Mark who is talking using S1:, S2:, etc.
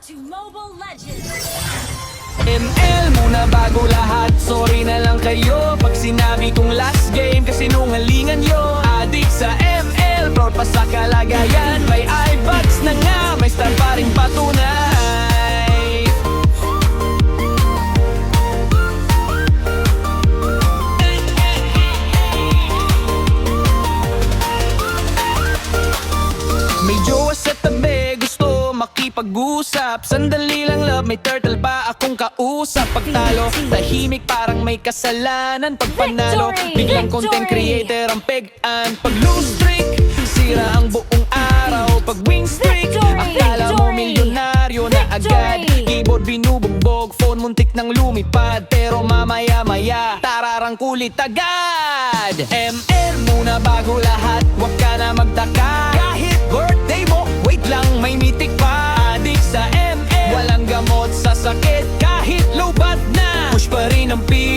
S1: to Mobile Legends!
S2: ML muna bago lahat, sorry na lang kayo pag sinabi kong last game kasi nungalingan yo. Adik sa ML, proud pa sa kalagayan, may iBox na nga, may star pa rin patunay. May jowa sa tabi, gusto makipag-usap. Sandali lang love, may turtle pa akong kausap. Pagtalo, tahimik parang may kasalanan. Pag panalo,
S1: Victory!
S2: biglang content
S1: Victory!
S2: creator ang pegan. Pag lose streak, sira ang buong araw. Pag win streak,
S1: Victory!
S2: akala mo
S1: Victory!
S2: milyonaryo na agad.
S1: Victory!
S2: Keyboard binubugbog, phone muntik nang lumipad. Pero mamaya-maya, tararang kulit agad. ML muna bago lahat, wag ka na magtaka. Kahit birthday mo, wait lang, may mitik pa. Adik sa ML, walang gamot sa sakit. Kahit low bat na, push pa rin ang pil.